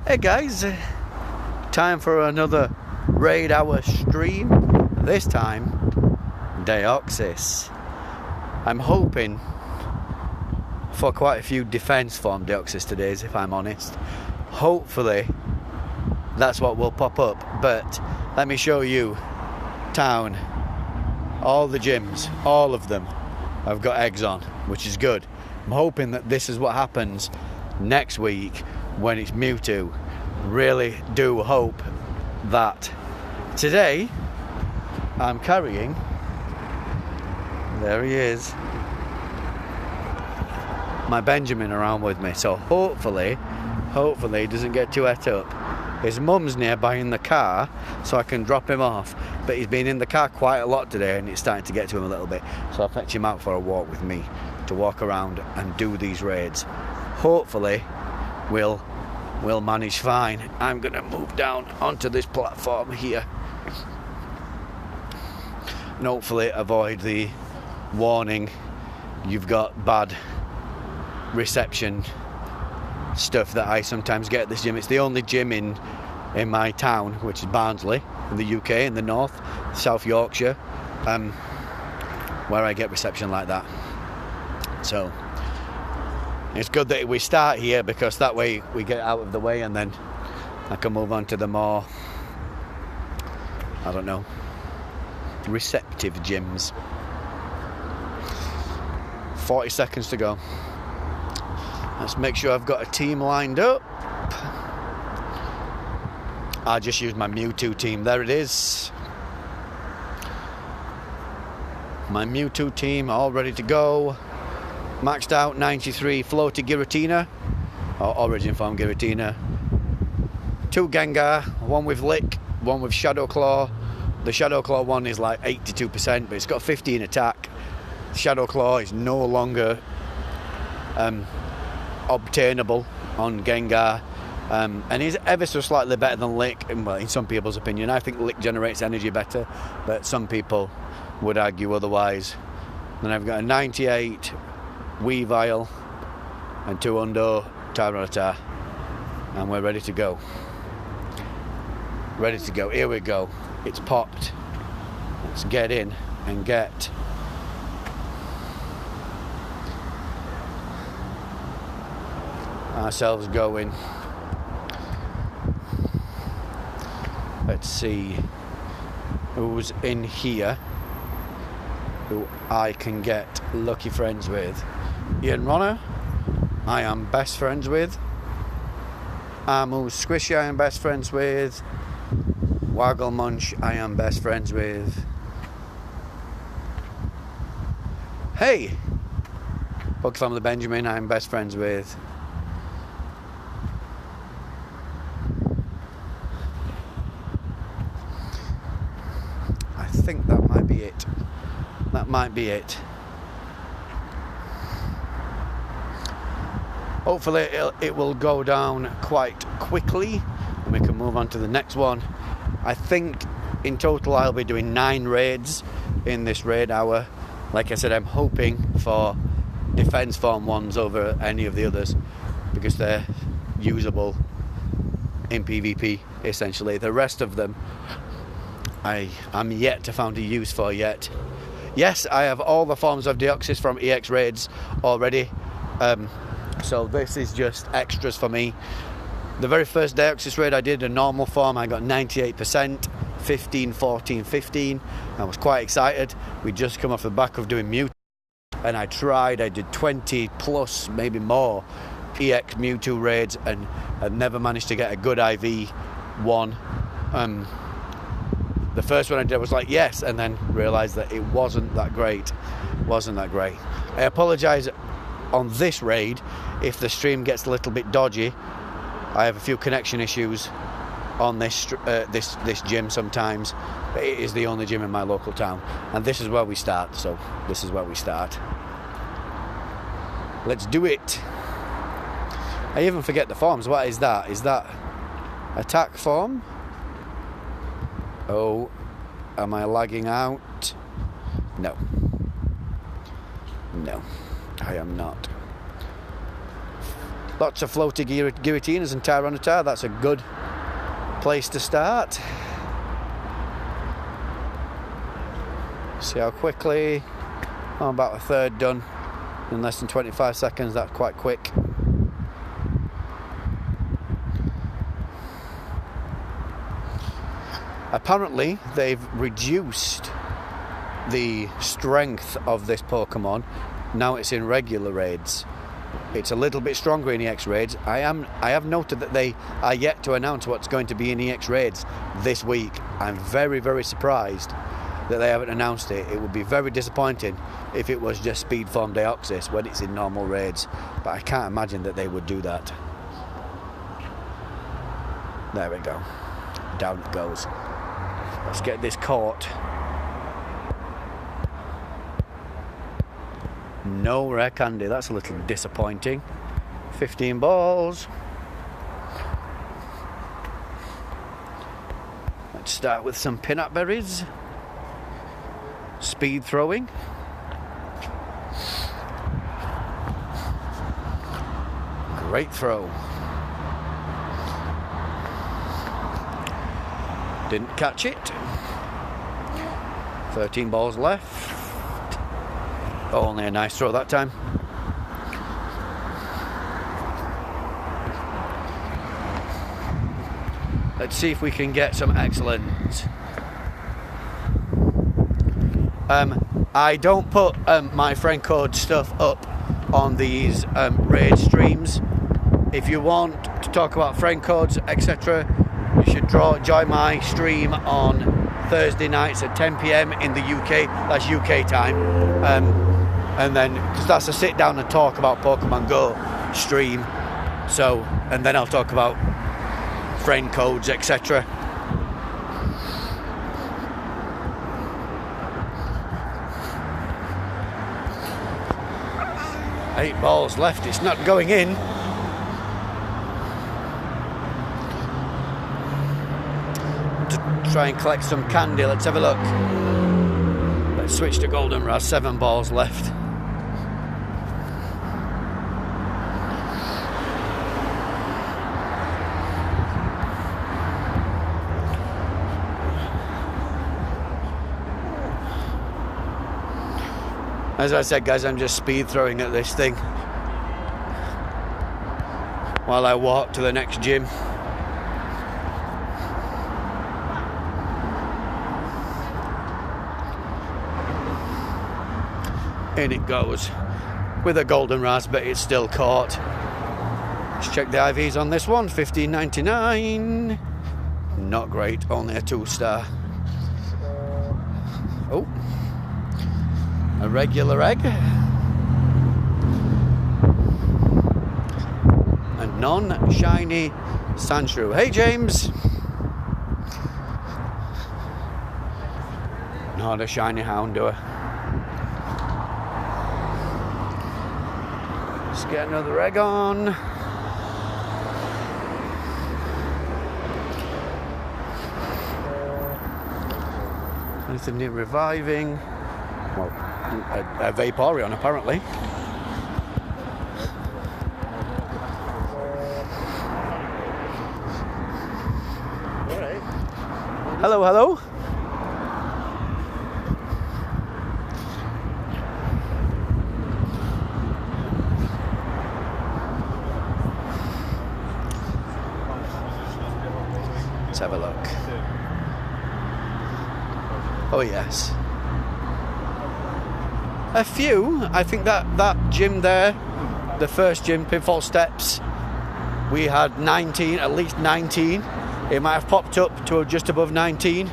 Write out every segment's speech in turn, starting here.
Hey guys, time for another raid hour stream. This time, Deoxys. I'm hoping for quite a few defense form Deoxys today, if I'm honest. Hopefully, that's what will pop up. But let me show you town. All the gyms, all of them, have got eggs on, which is good. I'm hoping that this is what happens next week when it's Mewtwo. Really do hope that. Today I'm carrying, there he is, my Benjamin around with me, so hopefully he doesn't get too het up. His mum's nearby in the car, so I can drop him off, but he's been in the car quite a lot today and it's starting to get to him a little bit, so I'll fetch him out for a walk with me to walk around and do these raids. Hopefully we'll manage fine. I'm gonna move down onto this platform here and hopefully avoid the warning, you've got bad reception stuff that I sometimes get at this gym. It's the only gym in my town, which is Barnsley in the UK, in the north, South Yorkshire, where I get reception like that. So it's good that we start here, because that way we get out of the way and then I can move on to the more, I don't know, receptive gyms. 40 seconds to go. Let's make sure I've got a team lined up. I just used my Mewtwo team. There it is. My Mewtwo team all ready to go. Maxed out 93 floaty Giratina, or origin form Giratina. 2 Gengar, one with Lick, one with Shadow Claw. The Shadow Claw one is like 82%, but it's got 15 attack. Shadow Claw is no longer obtainable on Gengar, and is ever so slightly better than Lick, well, in some people's opinion. I think Lick generates energy better, but some people would argue otherwise. Then I've got a 98 Weavile and 2 Undo Tyranitar, and we're ready to go. Ready to go. Here we go. It's popped. Let's get in and get ourselves going. Let's see who's in here who I can get lucky friends with. Ian Ronner, I am best friends with. Amu Squishy, I am best friends with. Waggle Munch, I am best friends with. Hey! Pokemon Benjamin, I am best friends with. I think that might be it. That might be it. Hopefully it will go down quite quickly and we can move on to the next one. I think in total I'll be doing 9 raids in this raid hour. Like I said, I'm hoping for defense form ones over any of the others, because they're usable in PvP essentially. The rest of them I'm yet to find a use for yet. Yes, I have all the forms of Deoxys from EX raids already, so this is just extras for me. The very first Deoxys raid I did, a normal form, I got 98%, 15, 14, 15. I was quite excited. We'd just come off the back of doing Mewtwo, and I did 20 plus, maybe more, EX Mewtwo raids, and I never managed to get a good IV one. The first one I did was like, yes, and then realised that it wasn't that great. I apologise on this raid if the stream gets a little bit dodgy. I have a few connection issues on this gym sometimes. It is the only gym in my local town, and this is where we start, so this is where we start. Let's do it. I even forget the forms. What is that? Is that attack form? Oh, am I lagging out? No, I am not. Lots of floaty Giratinas and Tyranitar. That's a good place to start. See how quickly. Oh, about a third done in less than 25 seconds. That's quite quick. Apparently, they've reduced the strength of this Pokemon. Now it's in regular raids. It's a little bit stronger in EX raids. I have noted that they are yet to announce what's going to be in EX raids this week. I'm very, very surprised that they haven't announced it. It would be very disappointing if it was just Speed Form Deoxys when it's in normal raids. But I can't imagine that they would do that. There we go. Down it goes. Let's get this caught. No rare candy. That's a little disappointing. 15 balls. Let's start with some peanut berries. Speed throwing. Great throw. Didn't catch it. 13 balls left. Oh, only a nice throw that time. Let's see if we can get some excellent. I don't put my friend code stuff up on these raid streams. If you want to talk about friend codes, etc., you should join my stream on Thursday nights at 10 PM in the UK. That's UK time. And then, because that's a sit down and talk about Pokemon Go stream. So, and then I'll talk about friend codes, etc. Eight balls left, it's not going in. To try and collect some candy, let's have a look. Let's switch to Goldenrod, 7 balls left. As I said, guys, I'm just speed throwing at this thing while I walk to the next gym. In it goes with a golden raspberry. It's still caught. Let's check the IVs on this one. 15.99. Not great, only a 2-star. Oh, a regular egg. And non-shiny Sandshrew. Hey, James. Not a shiny Houndour. Let's get another egg on. Anything new reviving? Well, a Vaporeon apparently. Hello, hello. Let's have a look. Oh yes. A few. I think that gym there, the first gym, Pinfall Steps, we had 19, at least 19. It might have popped up to just above 19.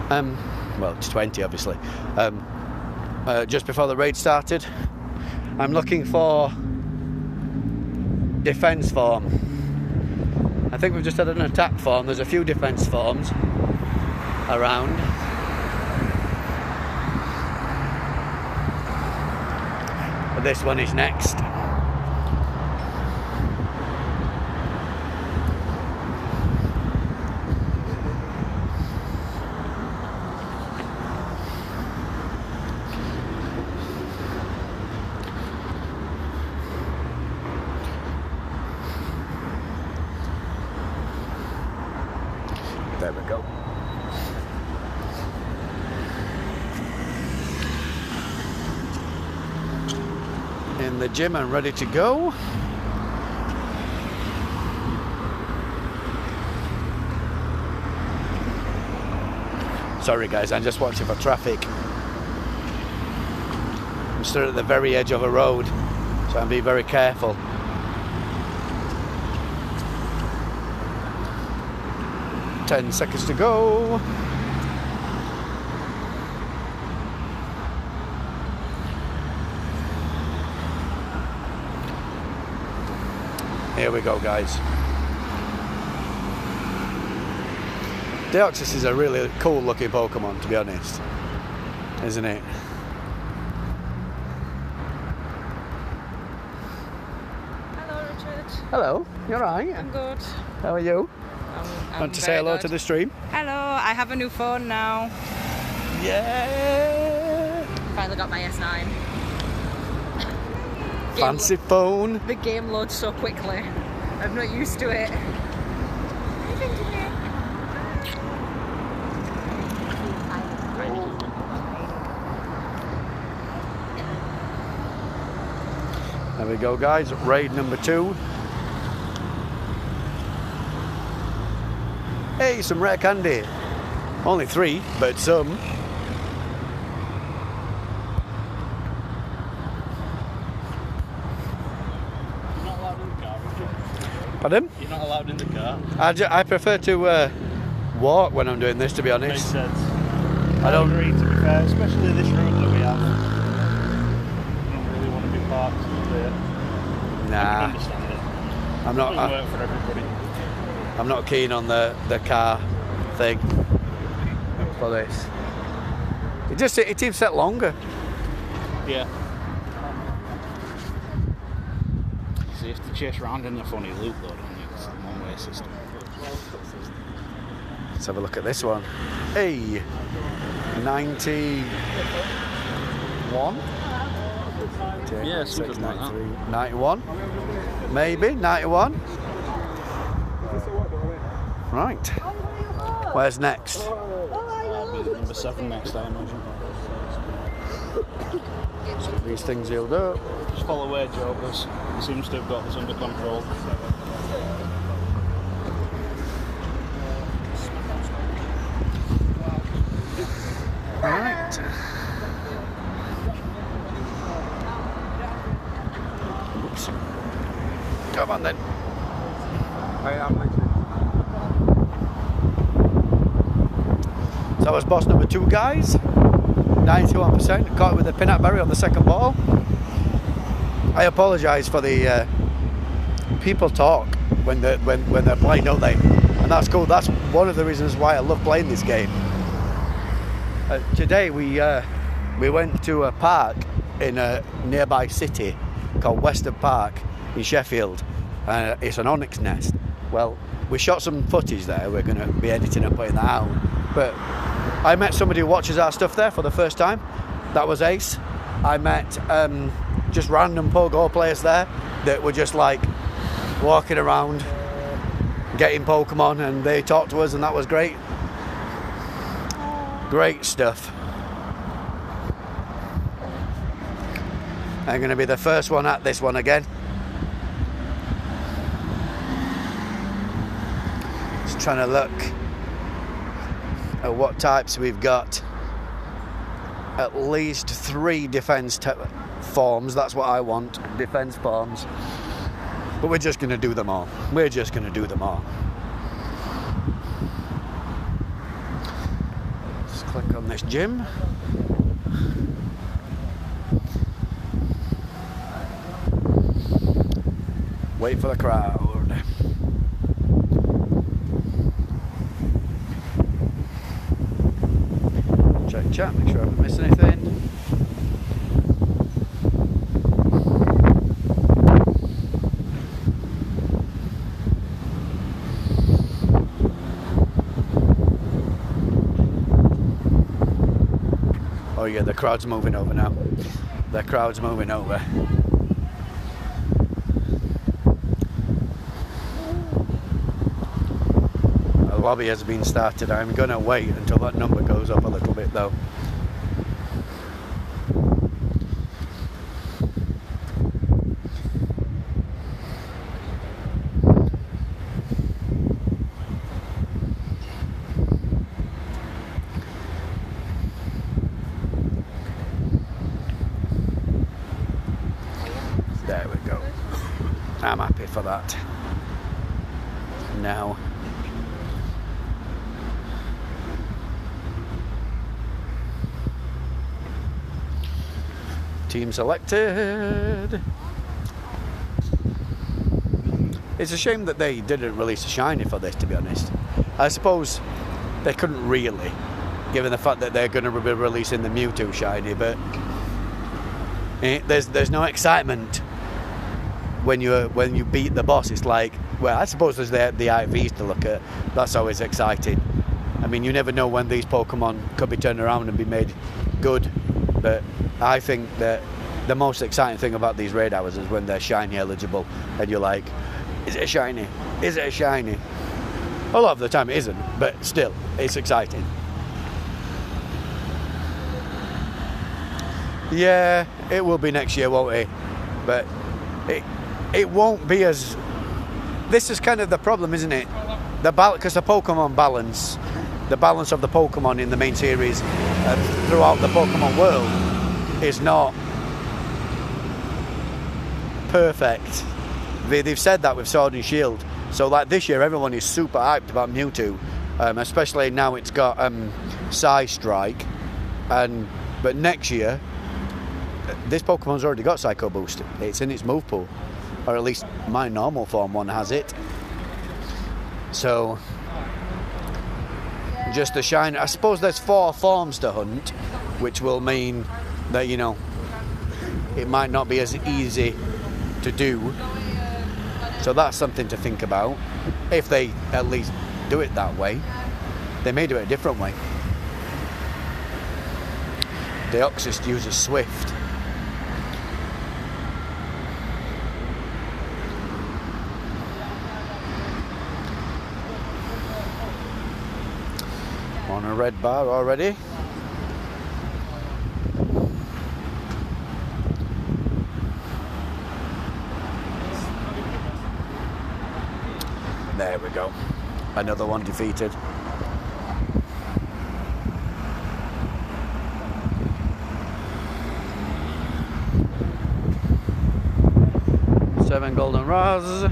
Well, it's 20 obviously. Just before the raid started. I'm looking for defense form. I think we've just had an attack form. There's a few defense forms around. But this one is next. There we go. In the gym and ready to go. Sorry guys, I'm just watching for traffic. I'm stood at the very edge of a road, so I'm being very careful. Ten seconds to go. Here we go, guys. Deoxys is a really cool looking Pokemon, to be honest, isn't it? Hello, Richard. Hello, you alright? I'm good. How are you? I'm Want to say hello to the stream? Hello, I have a new phone now. Yeah! Finally got my S9. Fancy phone. The game loads so quickly. I'm not used to it. There we go, guys. Raid number 2. Hey, some rare candy. Only 3, but some. You're not allowed in the car, Richard. Pardon? You're not allowed in the car. I prefer to walk when I'm doing this, to be Makes honest. sense. I don't agree, to be fair, especially this route that we have. I don't really want to be parked there. I Nah, can understand it. I'm Doesn't not. work for everybody. I'm not keen on the car thing for this. It seems set longer. Yeah. So you have to chase around in a funny loop though, don't you? It's a one-way system. Let's have a look at this one. Hey, 91. Yeah, something like that. 91, maybe 91. Right. Where's next? Be number 7 next, I imagine. These things healed up. Just follow where Joe goes. He seems to have got this under control. Right. Oops. Come on then. So that was boss number 2, guys. 91%. Caught it with a peanut berry on the second ball. I apologise for the people talk when they're playing, don't they? And that's cool. That's one of the reasons why I love playing this game. Today we went to a park in a nearby city called Western Park in Sheffield. It's an onyx nest. Well, we shot some footage there. We're going to be editing and putting that out. But I met somebody who watches our stuff there for the first time. That was Ace. I met just random Pogo players there that were just like walking around getting Pokemon, and they talked to us, and that was great. Great stuff. I'm going to be the first one at this one again. Just trying to look at what types we've got. At least 3 defense forms. That's what I want. Defense forms. But we're just going to do them all. We're just going to do them all. Just click on this gym. Wait for the crowd. Check chat, make sure I haven't missed anything. Oh yeah, the crowd's moving over now. The crowd's moving over. lobby has been started. I'm going to wait until that number goes up a little bit though. There we go. I'm happy for that. Now, team selected. It's a shame that they didn't release a shiny for this, to be honest. I suppose they couldn't really, given the fact that they're going to be releasing the Mewtwo shiny, but there's no excitement when you beat the boss. It's like, well, I suppose there's the IVs to look at. That's always exciting. I mean, you never know when these Pokemon could be turned around and be made good, but I think that the most exciting thing about these raid hours is when they're shiny eligible and you're like, is it a shiny? Is it a shiny? A lot of the time it isn't, but still, it's exciting. Yeah, it will be next year, won't it? But it won't be as... This is kind of the problem, isn't it? Because the Pokemon balance, the balance of the Pokemon in the main series throughout the Pokemon world is not perfect. They've said that with Sword and Shield. So like this year, everyone is super hyped about Mewtwo, especially now it's got Psy Strike. But next year, this Pokemon's already got Psycho Boost. It's in its move pool, or at least my normal form one has it. So just the shine. I suppose there's 4 forms to hunt, which will mean that, you know, it might not be as easy to do. So that's something to think about. If they at least do it that way, they may do it a different way. Deoxys uses Swift. On a red bar already. There we go. Another one defeated. Seven golden Raz.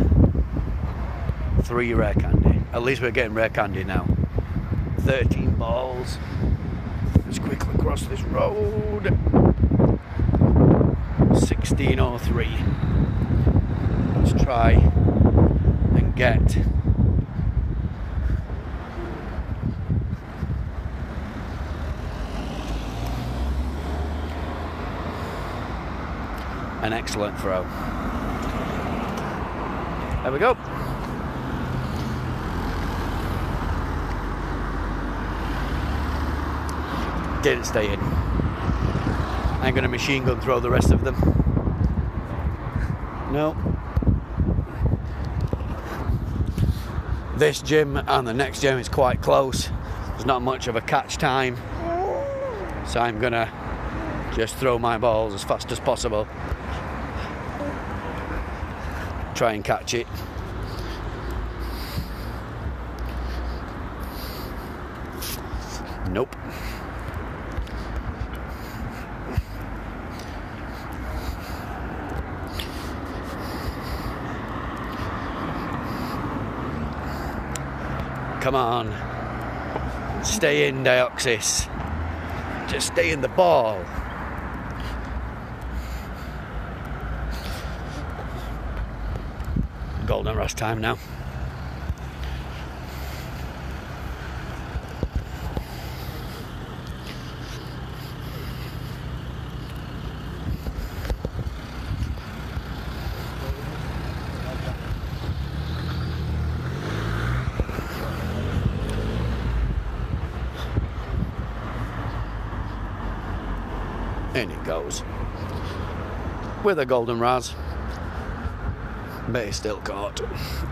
3 rare candy. At least we're getting rare candy now. 13 balls. Let's quickly cross this road. 1603. Let's try and get an excellent throw. There we go. Didn't stay in. I'm going to machine gun throw the rest of them. No. This gym and the next gym is quite close. There's not much of a catch time. So I'm going to just throw my balls as fast as possible. Try and catch it. Nope. Come on. Stay in, Deoxys. Just stay in the ball. Golden Rush time now. In it goes. With a golden Raz. But it's still caught.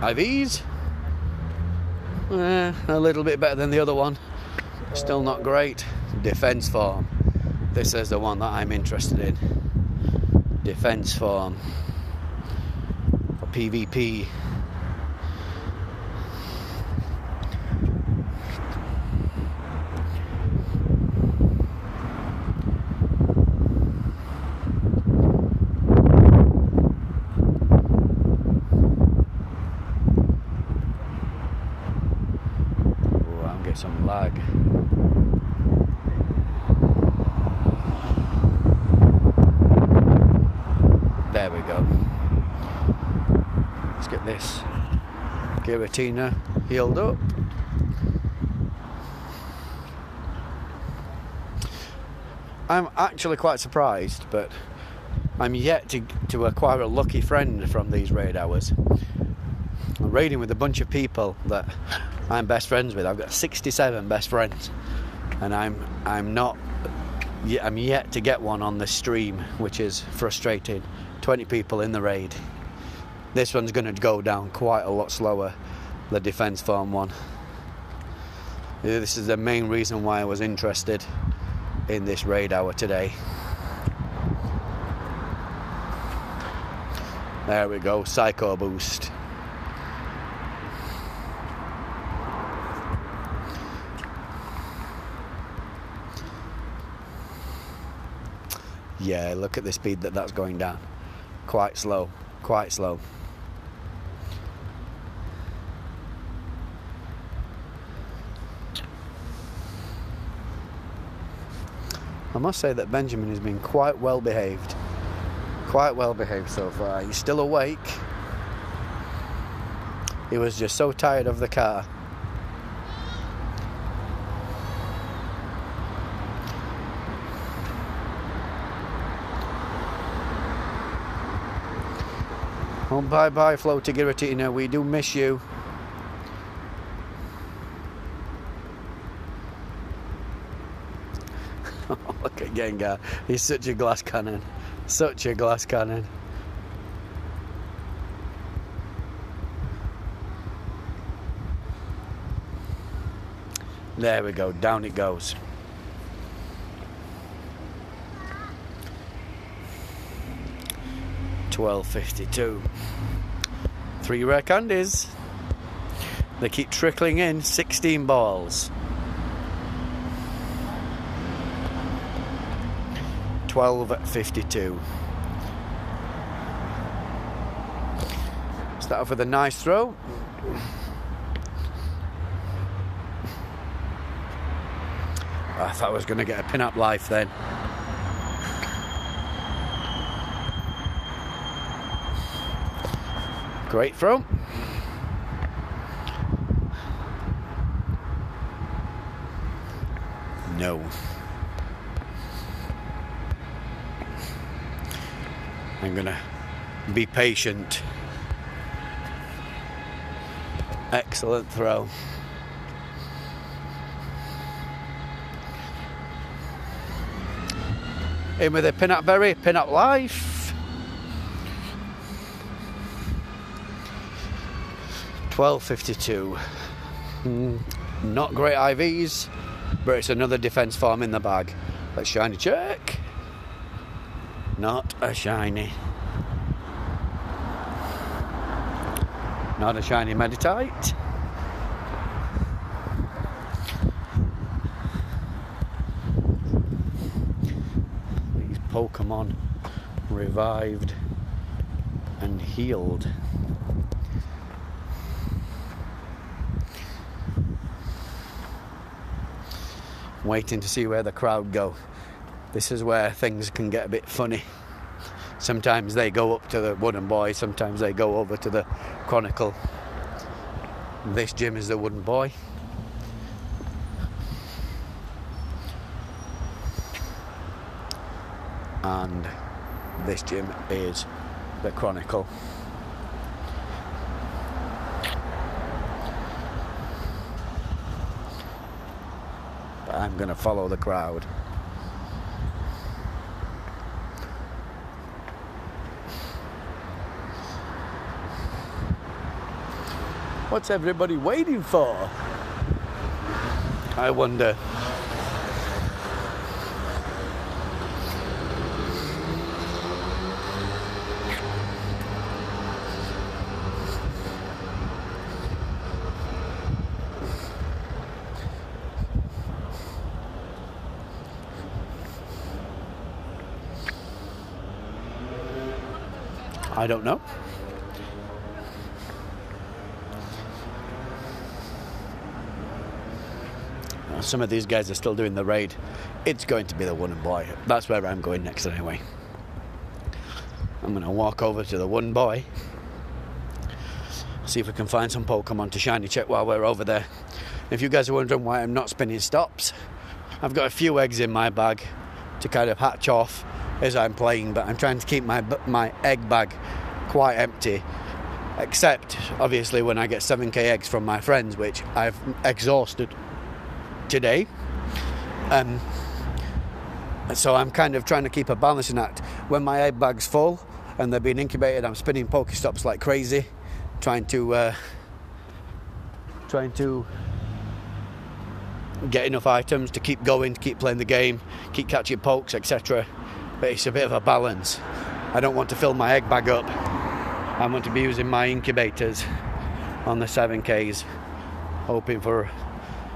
IVs. A little bit better than the other one. Still not great. Defense form. This is the one that I'm interested in. Defense form. For PvP. Some lag. There we go. Let's get this Giratina healed up. I'm actually quite surprised, but I'm yet to acquire a lucky friend from these raid hours. I'm raiding with a bunch of people that I'm best friends with. I've got 67 best friends, and I'm yet to get one on the stream, which is frustrating. 20 people in the raid. This one's going to go down quite a lot slower, the defense form one. This is the main reason why I was interested in this raid hour today. There we go, Psycho Boost. Yeah, look at the speed that's going down. Quite slow, quite slow. I must say that Benjamin has been quite well behaved. Quite well behaved so far. He's still awake. He was just so tired of the car. Oh, bye-bye, Floaty Giratina. We do miss you. Look at Gengar. He's such a glass cannon. Such a glass cannon. There we go. Down it goes. $12.52. 3 rare candies. They keep trickling in. 16 balls. $12.52. Start off with a nice throw. I thought I was going to get a pin-up life then. Great throw. No. I'm gonna be patient. Excellent throw. In with a pin-up berry, pin-up life. $12.52. Not great IVs, but it's another defense form in the bag. Let's shiny check. Not a shiny. Not a shiny Meditite. These Pokemon revived and healed. Waiting to see where the crowd go. This is where things can get a bit funny. Sometimes they go up to the Wooden Boy, sometimes they go over to the Chronicle. This gym is the Wooden Boy. And this gym is the Chronicle. But I'm going to follow the crowd. What's everybody waiting for? I wonder. I don't know. Some of these guys are still doing the raid. It's going to be the Wooden Boy. That's where I'm going next anyway. I'm going to walk over to the Wooden Boy. See if we can find some Pokemon to shiny check while we're over there. If you guys are wondering why I'm not spinning stops, I've got a few eggs in my bag to kind of hatch off as I'm playing, but I'm trying to keep my egg bag quite empty. Except, obviously, when I get 7k eggs from my friends, which I've exhausted today. So I'm kind of trying to keep a balancing act. When my egg bag's full and they're being incubated, I'm spinning Pokestops like crazy, trying to get enough items to keep going, to keep playing the game, keep catching pokes, etc. But it's a bit of a balance. I don't want to fill my egg bag up. I want to be using my incubators on the 7Ks, hoping for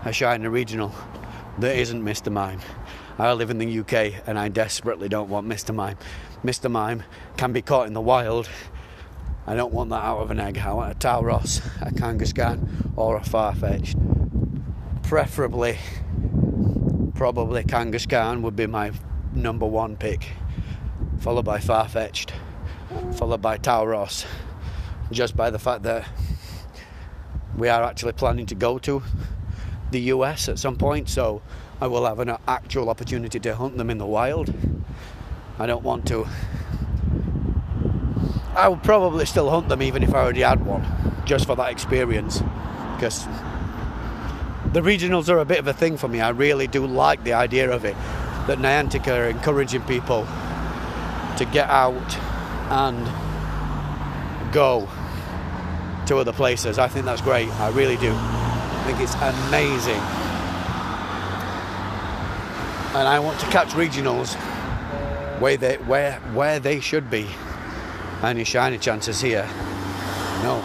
a shiny regional that isn't Mr. Mime. I live in the UK and I desperately don't want Mr. Mime. Mr. Mime can be caught in the wild. I don't want that out of an egg. I want a Tauros, a Kangaskhan or a Farfetch'd. Preferably, probably Kangaskhan would be my number one pick, followed by Farfetch'd, followed by Tauros, just by the fact that we are actually planning to go to the US at some point, so I will have an actual opportunity to hunt them in the wild. I don't want to. I would probably still hunt them even if I already had one, just for that experience, because the regionals are a bit of a thing for me. I really do like the idea of it, that Niantic are encouraging people to get out and go to other places. I think that's great. I really do. I think it's amazing. And I want to catch regionals where they should be. Any shiny chances here? No.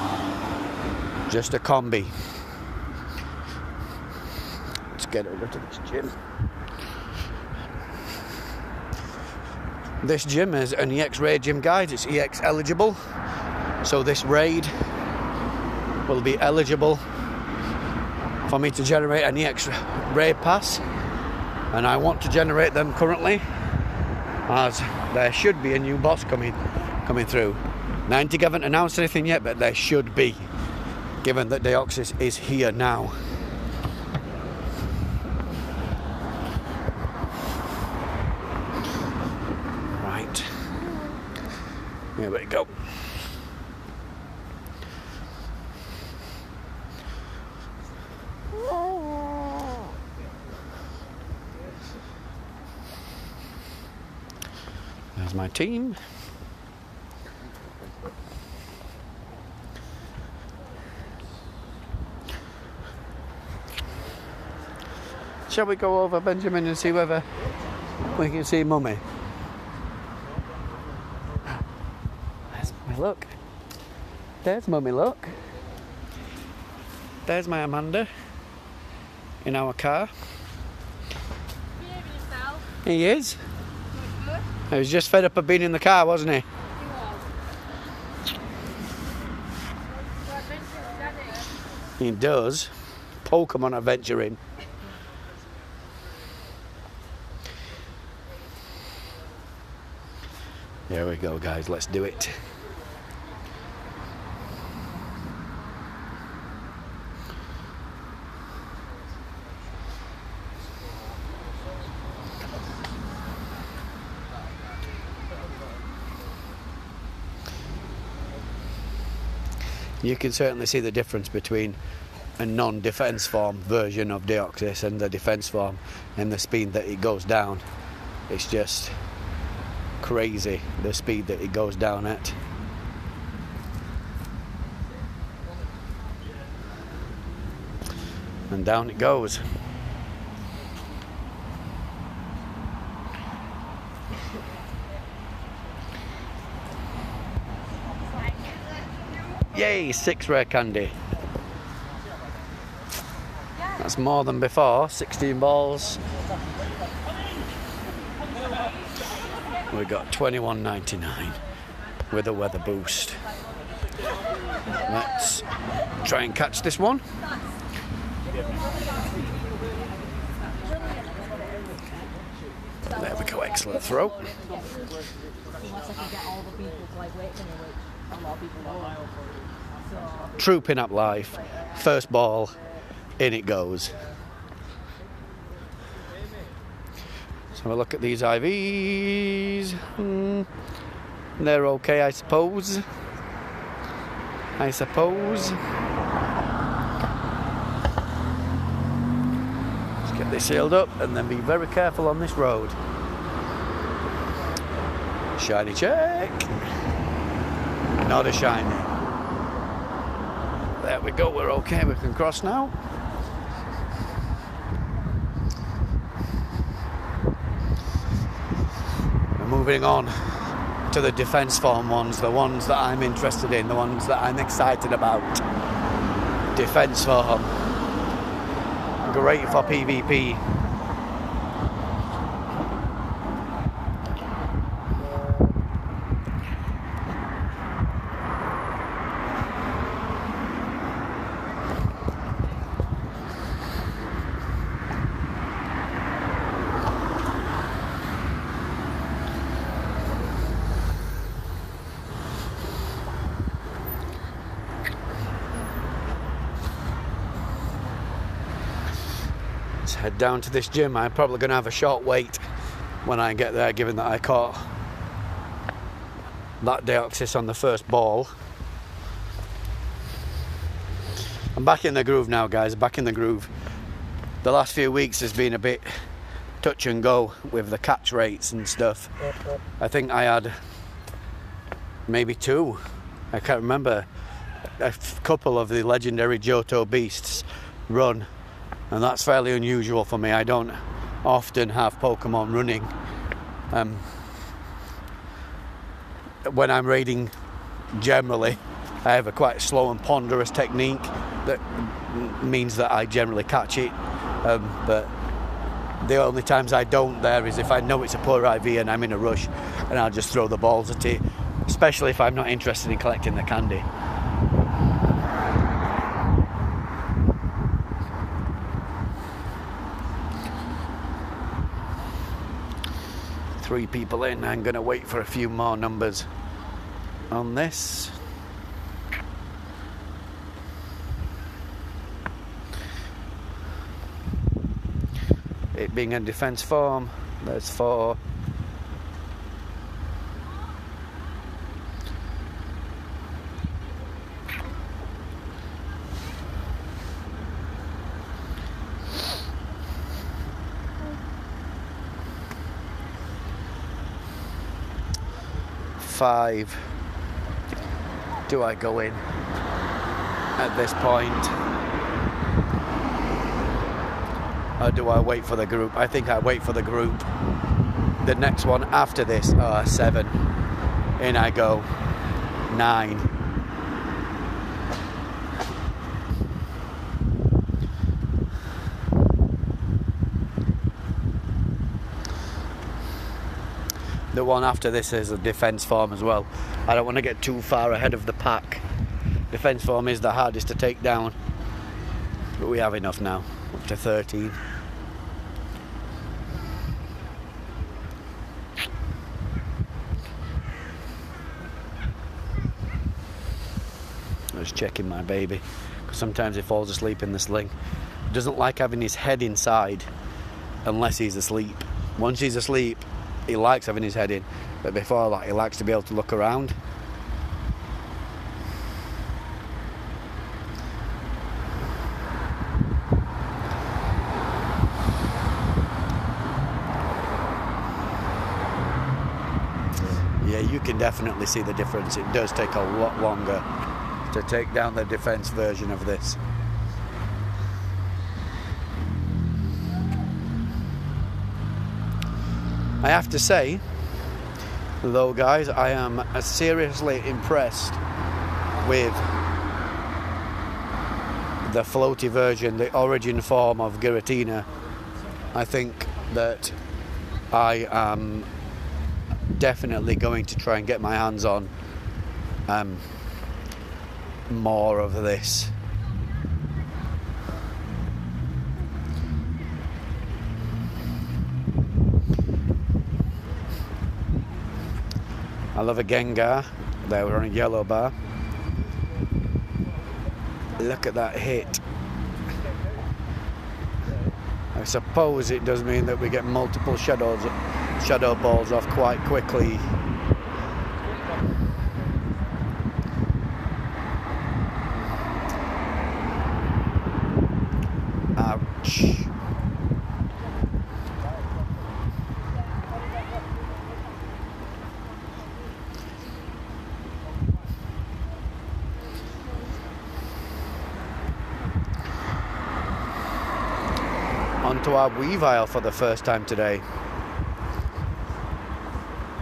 Just a combi. Let's get over to this gym. This gym is an EX raid gym, guys. It's EX eligible. So this raid will be eligible for me to generate an EX raid pass. And I want to generate them currently, as there should be a new boss coming through. Niantic haven't announced anything yet, but there should be, given that Deoxys is here now. Right. Here we go. There's my team. Shall we go over, Benjamin, and see whether we can see Mummy? There's Mummy, look. There's Mummy, look. There's my Amanda in our car. He is. He was just fed up of being in the car, wasn't he? He does. Pokemon adventuring. There we go, guys. Let's do it. You can certainly see the difference between a non-defense form version of Deoxys and the defense form, and the speed that it goes down. It's just crazy, the speed that it goes down at. And down it goes. Yay, 6 rare candy. That's more than before, 16 balls. We got $21.99 with a weather boost. Let's try and catch this one. There we go, excellent throw. True pin-up life. First ball, in it goes. So have a look at these IVs. They're okay, I suppose. Let's get this sealed up and then be very careful on this road. Shiny check. Not a shiny. There we go, we're okay, we can cross now. We're moving on to the defense form ones, the ones that I'm interested in, the ones that I'm excited about. Defense form. Great for PvP. Let's head down to this gym. I'm probably going to have a short wait when I get there, given that I caught that Deoxys on the first ball. I'm back in the groove now, guys, back in the groove. The last few weeks has been a bit touch and go with the catch rates and stuff. I think I had maybe 2, I can't remember, a couple of the legendary Johto beasts run. And that's fairly unusual for me. I don't often have Pokemon running. When I'm raiding, generally, I have a quite slow and ponderous technique that means that I generally catch it. But the only times I don't there is if I know it's a poor IV and I'm in a rush, and I'll just throw the balls at it, especially if I'm not interested in collecting the candy. Three people in. I'm going to wait for a few more numbers on this. It being a defense form, there's 4. Five. Do I go in at this point? Or do I wait for the group? I think I wait for the group. The next one after this, 7. In I go. 9. The one after this is a defense form as well. I don't want to get too far ahead of the pack. Defense form is the hardest to take down, but we have enough now, up to 13. Just checking my baby, because sometimes he falls asleep in the sling. He doesn't like having his head inside unless he's asleep. Once he's asleep, he likes having his head in, but before that he likes to be able to look around. Yeah, you can definitely see the difference. It does take a lot longer to take down the defense version of this. I have to say, though, guys, I am seriously impressed with the floaty version, the origin form of Giratina. I think that I am definitely going to try and get my hands on more of this. I love a Gengar. There, we're on a yellow bar. Look at that hit. I suppose it does mean that we get multiple shadow balls off quite quickly. Ouch. Onto our Weavile for the first time today.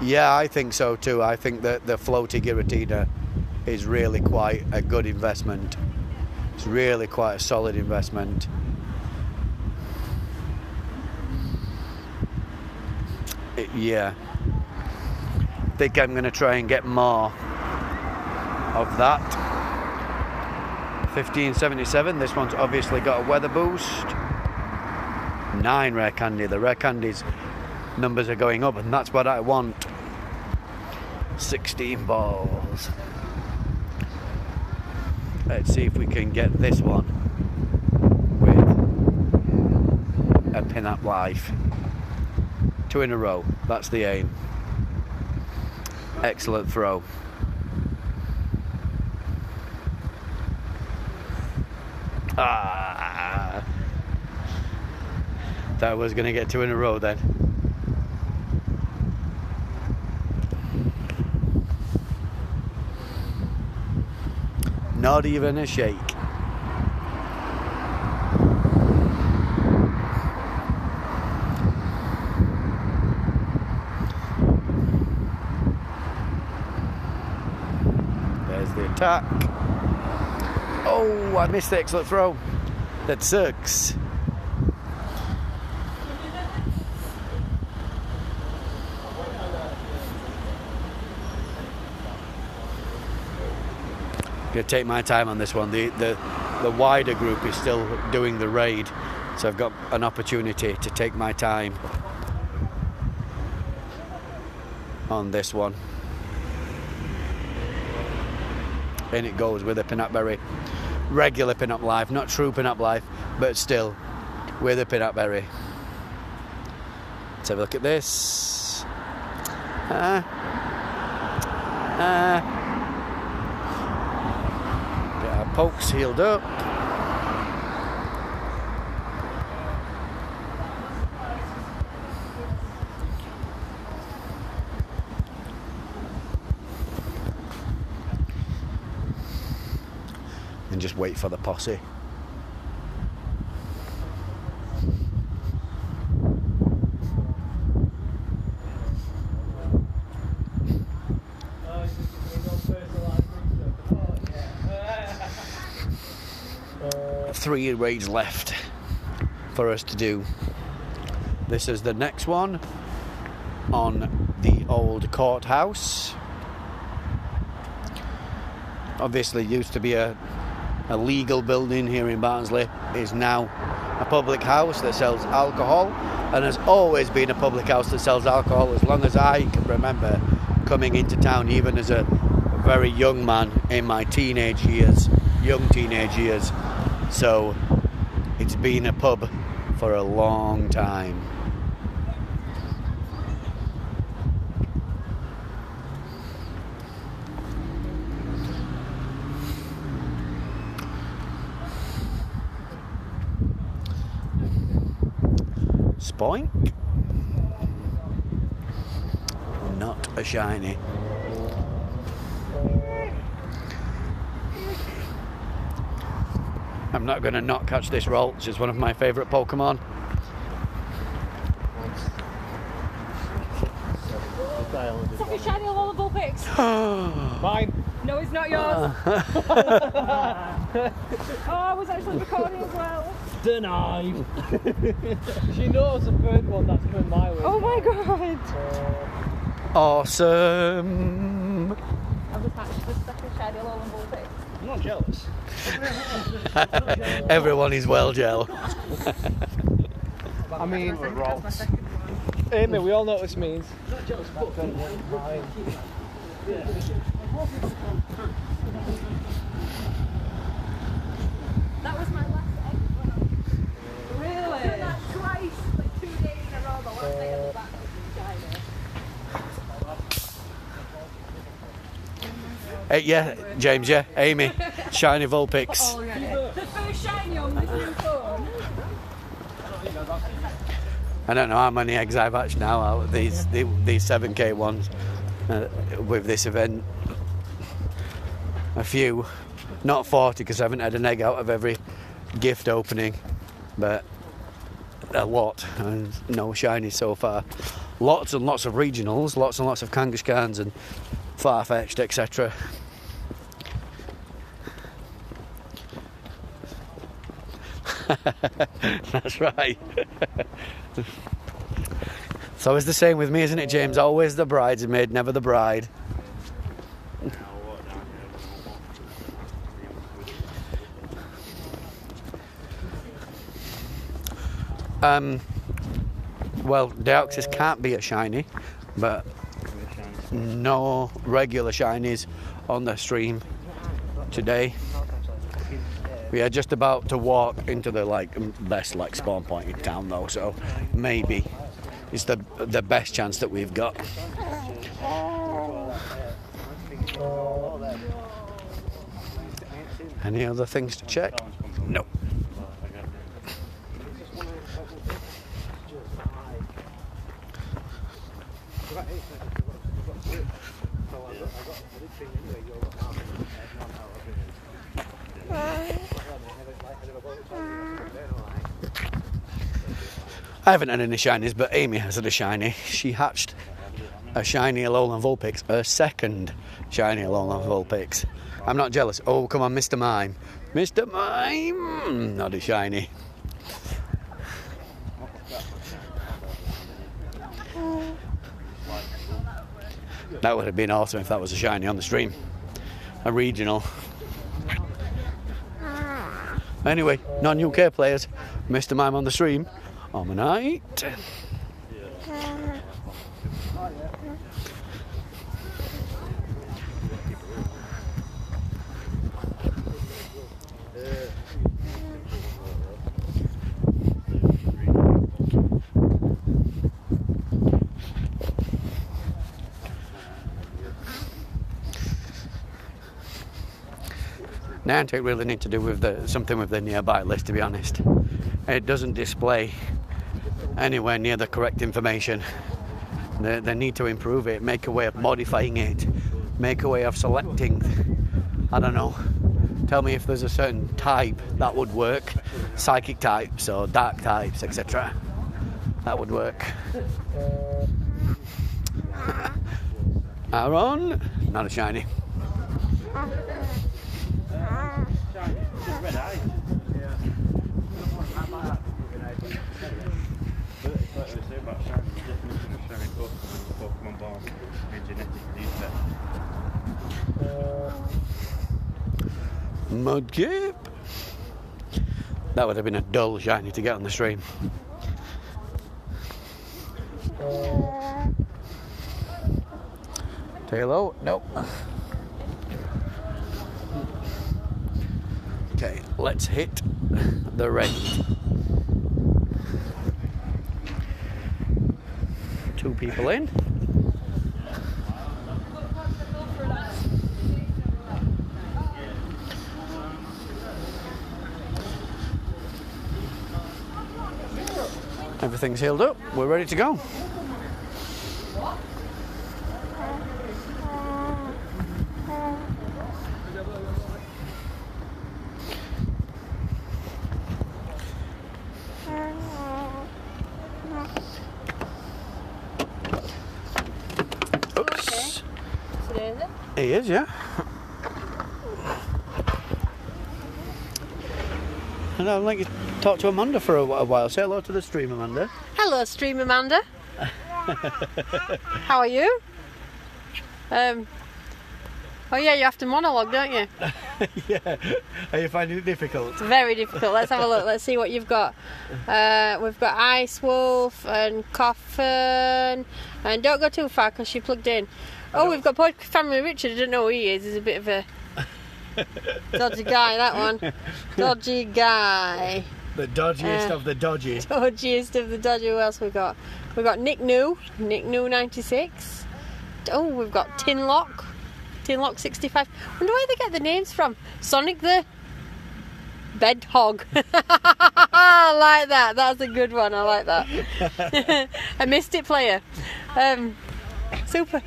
Yeah, I think so too. I think that the floaty Giratina is really quite a good investment. It's really quite a solid investment. Yeah. I think I'm going to try and get more of that. 1577, this one's obviously got a weather boost. 9 rare candy. The rare candies numbers are going up, and that's what I want. 16 balls. Let's see if we can get this one with a pin-up life. 2 in a row. That's the aim. Excellent throw. Thought I was going to get 2 in a row then. Not even a shake. There's the attack. Oh, I missed the excellent throw. That sucks. Going to take my time on this one. The wider group is still doing the raid, so I've got an opportunity to take my time on this one. And it goes with a pin-up berry. Regular pin-up life, not true pin-up life, but still with a pin-up berry. Let's have a look at this. Get our pokes healed up. And just wait for the posse. Three raids left for us to do. This is the next one on the old courthouse. Obviously used to be a legal building here in Barnsley, is now a public house that sells alcohol, and has always been a public house that sells alcohol as long as I can remember coming into town, even as a very young man in my young teenage years. So it's been a pub for a long time. Spoink. Not a shiny. I'm not going to not catch this Rolch. It's one of my favourite Pokemon. Mine. No, it's not yours. Oh, I was actually recording as well. Denied. She knows the third one that's coming my way. Oh my god. Awesome. I've just hatched the second shiny Lowland Vulpix. I'm not jealous. Everyone is well gel. I mean, That's my second one. Amy, we all know what this means. Not jealous, but That was my last egg. Really? I've done that twice, like 2 days in a row. The last egg I got back was shiny. Yeah, James, yeah. Amy, shiny Vulpix. Oh, yeah. The first shiny on this new phone. I don't know how many eggs I've hatched now out of these 7K ones with this event. A few, not 40 because I haven't had an egg out of every gift opening, but a lot, and no shiny so far. Lots and lots of regionals, lots and lots of Kangaskhans and Farfetched, etc. That's right. So it's the same with me, isn't it, James? Always the bridesmaid, never the bride. Well, Deoxys can't be a shiny, but no regular shinies on the stream today. We are just about to walk into the best spawn point in town though, so maybe it's the best chance that we've got. Any other things to check? No. I haven't had any shinies, but Amy has had a shiny. She hatched a shiny Lowland Vulpix, her second shiny Lowland Vulpix. I'm not jealous. Oh, come on, Mr. Mime. Mr. Mime! Not a shiny. That would have been awesome if that was a shiny on the stream. A regional. Anyway, non-UK players, Mr. Mime on the stream. Omanite. Niantic really need to do with something with the nearby list, to be honest. It doesn't display anywhere near the correct information. They need to improve it, make a way of modifying it, make a way of selecting, I don't know, tell me if there's a certain type that would work, psychic types or dark types, etc. That would work. Aaron, not a shiny. red eye. Yeah. Like they say about shiny, the definition of shiny Pokemon born and genetic defect. Mudkip. That would have been a dull shiny to get on the stream. Tailo? Nope. Okay, let's hit the red. 2 people in. Everything's healed up. We're ready to go. Today is it? He is, yeah. And I'd like to talk to Amanda for a while. Say hello to the stream, Amanda. Hello, Stream Amanda. How are you? Oh yeah, you have to monologue, don't you? Yeah. Are you finding it difficult? It's very difficult. Let's have a look. Let's see what you've got. We've got Ice Wolf and Coffin. And don't go too far because she plugged in. Oh, we've got Family Richard. I don't know who he is. He's a bit of a dodgy guy, that one. Dodgy guy. The dodgiest of the dodgy. Dodgiest of the dodgy. Who else we got? We've got Nick New 96. Oh, we've got Tinlock 65. Wonder where they get the names from. Sonic the Bed Hog. I like that. That's a good one. I like that. A Mystic player. Super.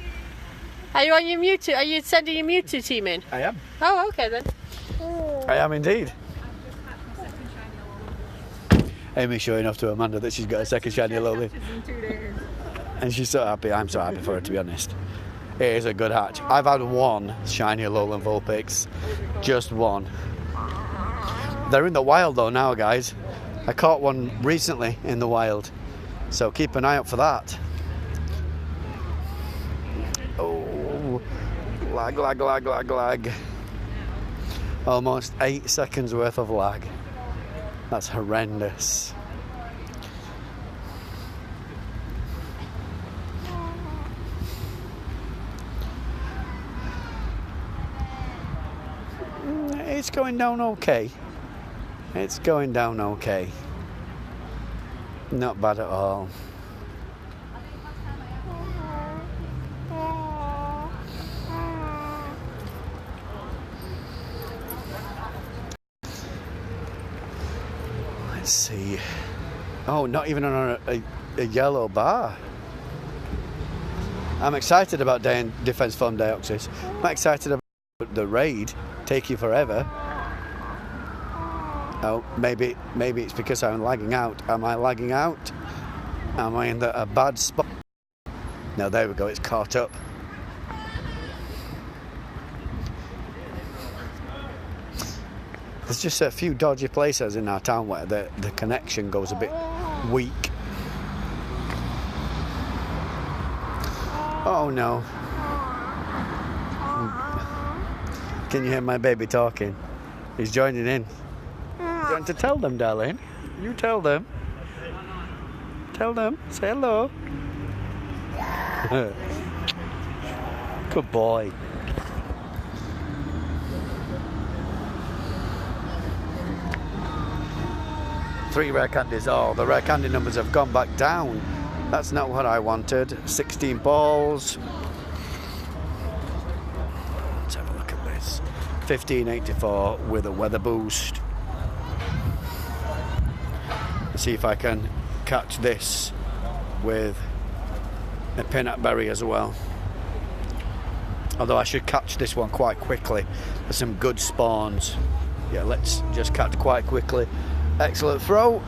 Are you on your Mewtwo? Are you sending your Mewtwo team in? I am. Oh, okay then. I am indeed. Amy's showing off to Amanda that she's got a second shiny Alolan. In 2 days. And she's so happy. I'm so happy for her, to be honest. It is a good hatch. I've had one shiny Alolan Vulpix. Just one. They're in the wild though now, guys. I caught one recently in the wild. So keep an eye out for that. Oh, lag. Almost 8 seconds worth of lag. That's horrendous. It's going down okay. It's going down okay. Not bad at all. Let's see. Oh, not even on a yellow bar. I'm excited about Defense Form Deoxys. I'm excited about the raid. Take you forever. Oh, maybe it's because I'm lagging out. Am I lagging out? Am I in a bad spot? No, there we go. It's caught up. There's just a few dodgy places in our town where the connection goes a bit weak. Oh no. Can you hear my baby talking? He's joining in. You want to tell them, darling? You tell them. Tell them. Say hello. Good boy. Three rare candies. Oh, the rare candy numbers have gone back down. That's not what I wanted. 16 balls. Let's have a look at this. 1584 with a weather boost. Let's see if I can catch this with a peanut berry as well. Although I should catch this one quite quickly. There's some good spawns. Yeah, let's just catch quite quickly. Excellent throw.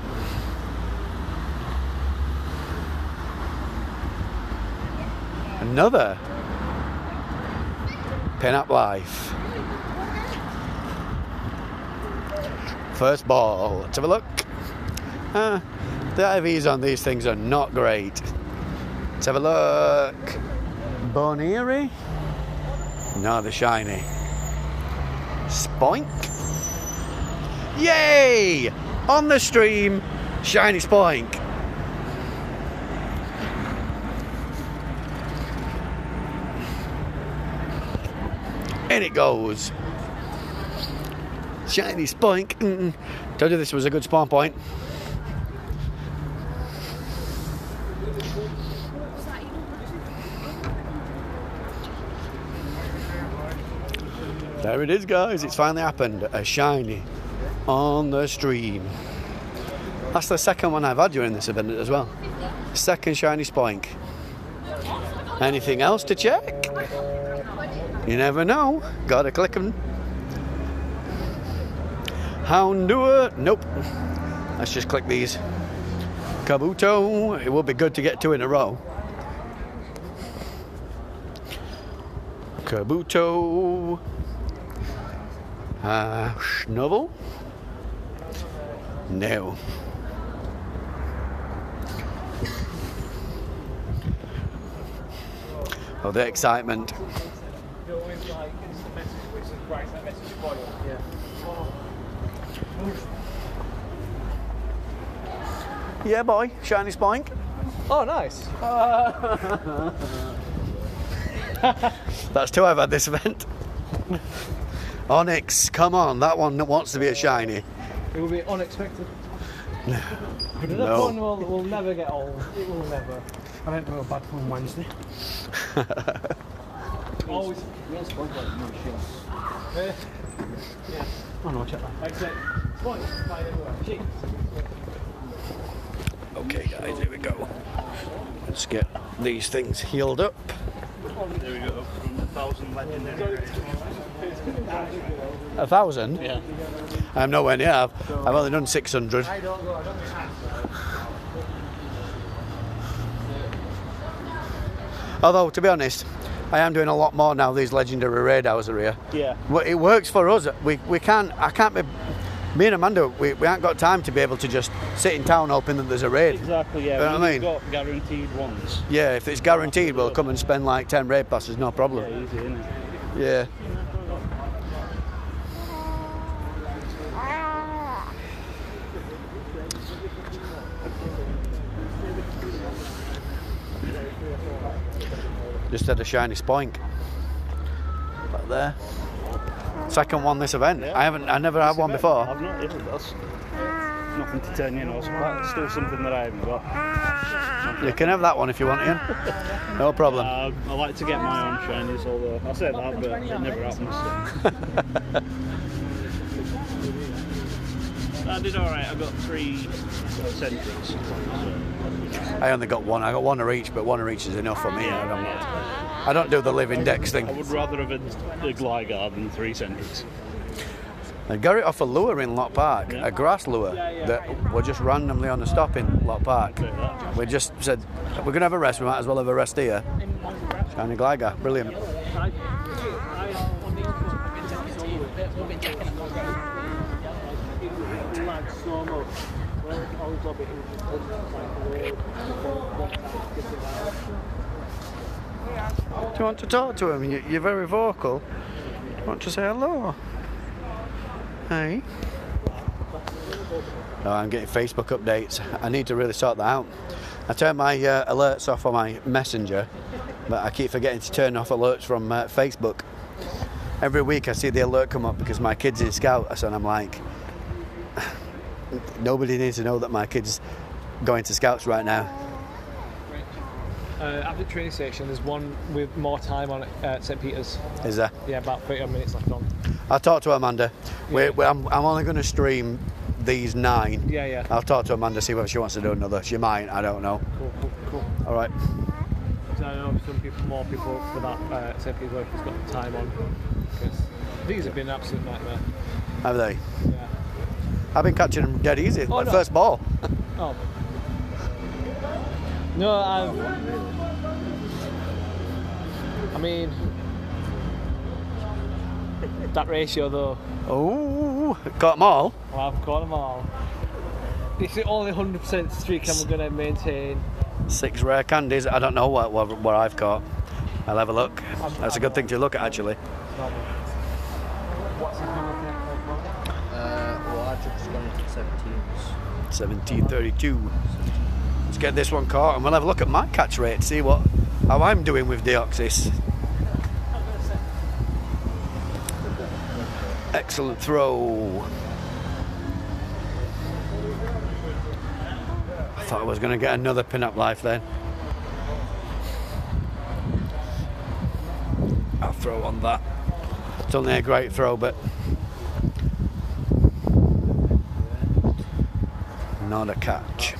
Another pin-up life. First ball. Let's have a look. The IVs on these things are not great. Let's have a look. Boniri. No, the shiny. Spoink. Yay! On the stream, shiny Spoink. In it goes. Shiny Spoink. Told you this was a good spawn point. There it is, guys. It's finally happened. A shiny on the stream. That's the second one I've had during this event as well. Second shiny Spoink. Anything else to check? You never know. Gotta click them. Houndour. Nope. Let's just click these. Kabuto. It would be good to get two in a row. Kabuto. Snubble. No. Oh, the excitement. Yeah, boy. Shiny spoink. Oh, nice. That's two I've had this event. Onyx, come on. That one wants to be a shiny. It will be unexpected. But No. that one will never get old. It will never. I went to a bad one Wednesday. Always. Yeah. Oh no, check that. Like I said, point, fine everywhere. Okay, guys, here we go. Let's get these things healed up. There we go. 1,000 legendary. 1,000? Yeah. I'm nowhere near. I've only done 600. Although, to be honest, I am doing a lot more now. These legendary raid hours are here. Yeah. Well, it works for us. We can't. I can't be. Me and Amanda, we haven't got time to be able to just sit in town hoping that there's a raid. Exactly, yeah. You know what I mean? We've got guaranteed ones. Yeah, if it's guaranteed, we'll come and spend like 10 raid passes, no Yeah, problem. easy, isn't it? Yeah. Just had a shiny spoink. Back there. Second one this event. Yeah. I never had one before. I've not, that's nothing to turn you nose, but it's still something that I haven't got. You can have that one if you want, Ian. No problem. I like to get my own shinies, although I say that, but it never happens. I did alright, I got 3 centrics. I only got one. I got one of each, but one of each is enough for me. I don't do the live index thing. I would rather have a Gligar than 3 centrics. I got it off a lure in Lock Park, Yeah. a grass lure that were just randomly on the stop in Lock Park. We just said, we're going to have a rest, we might as well have a rest here. Shiny Gligar, brilliant. Do you want to talk to him? You're very vocal. You want to say hello? Hey. No, I'm getting Facebook updates. I need to really sort that out. I turn my alerts off on my messenger, but I keep forgetting to turn off alerts from Facebook. Every week I see the alert come up because my kid's in Scouts, and I'm like, nobody needs to know that my kid's going to Scouts right now. At the training station, there's one with more time on it at St. Peter's. Is there? Yeah, about 30 minutes left on. I'll talk to Amanda. Yeah. I'm only going to stream these 9. Yeah, yeah. I'll talk to Amanda, see whether she wants to do another. She might, I don't know. Cool. All right. So I know more people for that St. Peter's work has got time on. Because these have been an absolute nightmare. Have they? Yeah. I've been catching them dead easy. Oh, Like no. First ball. Oh. No, I mean, that ratio though. Oh, got them all. Well, I've got them all. It's the only 100% streak I'm going to maintain. 6 rare candies. I don't know what I've got. I'll have a look. That's a good thing to look at, actually. What's it Well, I took 17s. 1732. Let's get this one caught and we'll have a look at my catch rate, see how I'm doing with Deoxys. Excellent throw. I thought I was going to get another pin-up life then. I'll throw on that. It's only a great throw, but not a catch.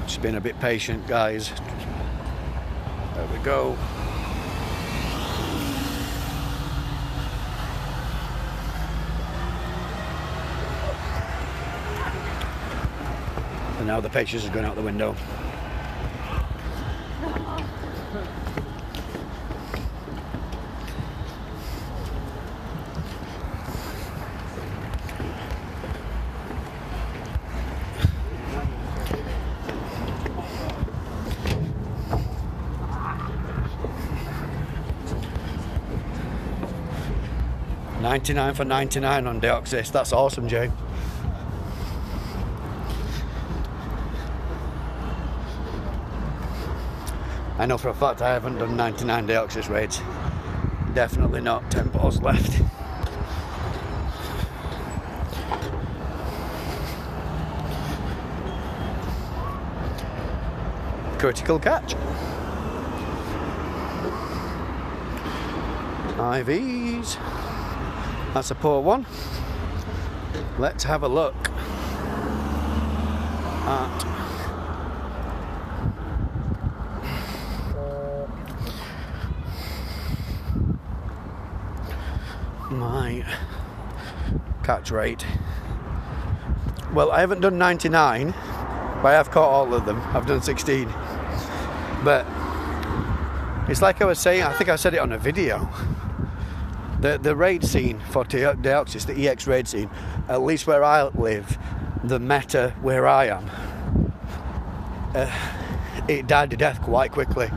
Just being a bit patient, guys. go. And now the pictures are going out the window. $99 for $99 on Deoxys. That's awesome, Jay. I know for a fact I haven't done 99 Deoxys raids. Definitely not 10 balls left. Critical catch. IVs. That's a poor one. Let's have a look at my catch rate. Well, I haven't done 99, but I have caught all of them. I've done 16. But it's like I was saying, I think I said it on a video. The raid scene for Deoxys, the EX raid scene, at least where I live, the meta where I am, it died to death quite quickly.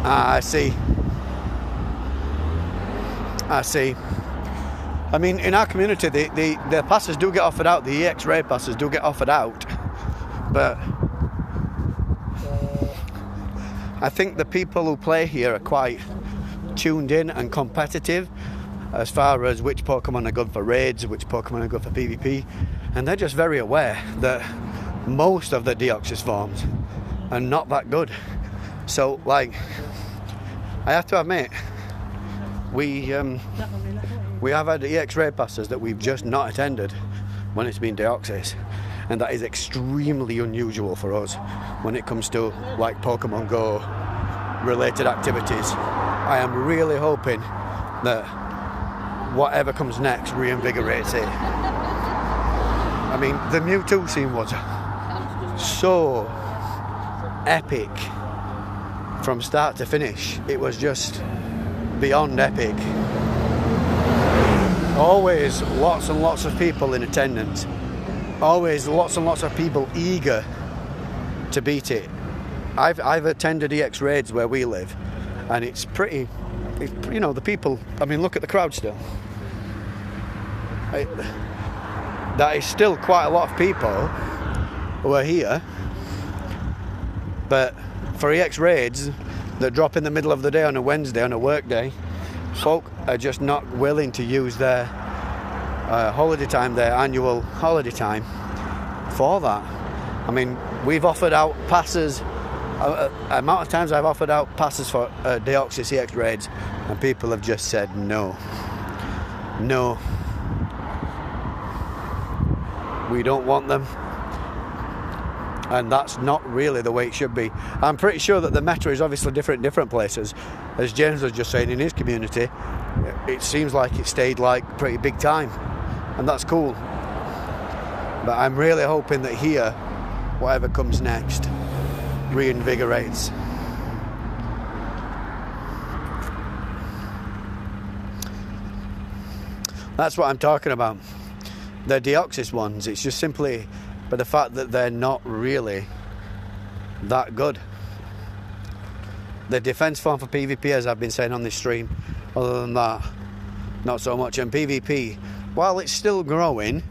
I see. I mean, in our community, the passes do get offered out, the EX raid passes do get offered out, but I think the people who play here are quite tuned in and competitive as far as which Pokemon are good for raids, which Pokemon are good for PvP, and they're just very aware that most of the Deoxys forms are not that good. So, like, I have to admit, we have had EX raid passes that we've just not attended when it's been Deoxys, and that is extremely unusual for us when it comes to like Pokemon Go related activities. I am really hoping that whatever comes next reinvigorates it. I mean, the Mewtwo scene was so epic from start to finish. It was just beyond epic. Always lots and lots of people in attendance. Always lots and lots of people eager to beat it. I've attended EX raids where we live, and it's you know, the people, I mean, look at the crowd still. That is still quite a lot of people who are here, but for EX raids that drop in the middle of the day on a Wednesday, on a work day, folk are just not willing to use their holiday time, their annual holiday time for that. I mean, we've offered out passes, amount of times I've offered out passes for Deoxys EX raids, and people have just said no. No. We don't want them. And that's not really the way it should be. I'm pretty sure that the meta is obviously different in different places. As James was just saying, in his community, it seems like it stayed like pretty big time, and that's cool. But I'm really hoping that here, whatever comes next, reinvigorates. That's what I'm talking about. The Deoxys ones, it's just simply by the fact that they're not really that good. The defense form for PvP, as I've been saying on this stream, other than that, not so much. And PvP, while it's still growing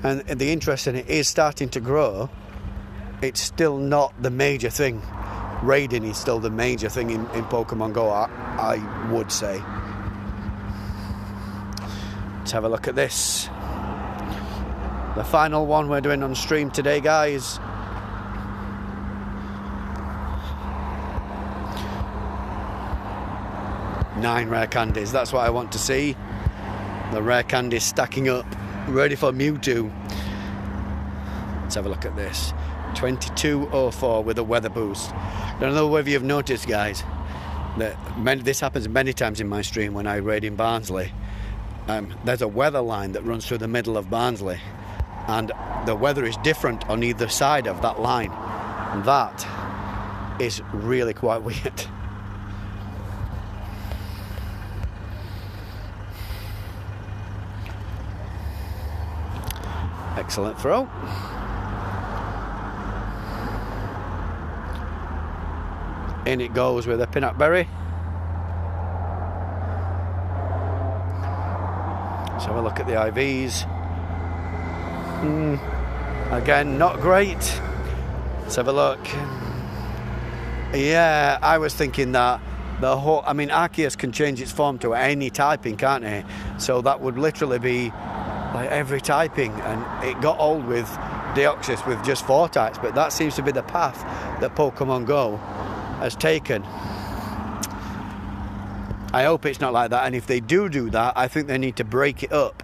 and the interest in it is starting to grow, it's still not the major thing. Raiding is still the major thing in Pokemon Go, I would say. Let's have a look at this. The final one we're doing on stream today, guys. Nine rare candies, that's what I want to see. The rare candies stacking up, ready for Mewtwo. Let's have a look at this. 22.04 with a weather boost. Don't know whether you've noticed, guys, that this happens many times in my stream when I raid in Barnsley. There's a weather line that runs through the middle of Barnsley, and the weather is different on either side of that line. And that is really quite weird. Excellent throw. In it goes with a peanut berry. Let's have a look at the IVs. Again, not great. Let's have a look. Yeah, I was thinking that the whole... I mean, Arceus can change its form to any typing, can't it? So that would literally be like every typing, and it got old with Deoxys with just 4 types, but that seems to be the path that Pokemon Go has taken. I hope it's not like that, and if they do that, I think they need to break it up,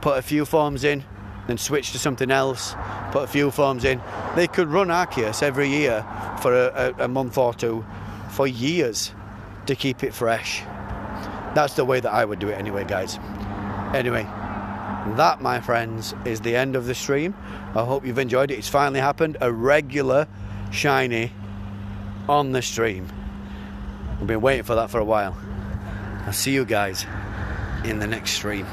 put a few forms in, then switch to something else, put a few forms in. They could run Arceus every year for a month or two for years to keep it fresh. That's the way that I would do it anyway, guys. Anyway, that, my friends, is the end of the stream. I hope you've enjoyed it. It's finally happened, a regular shiny on the stream. We've been waiting for that for a while. I'll see you guys in the next stream.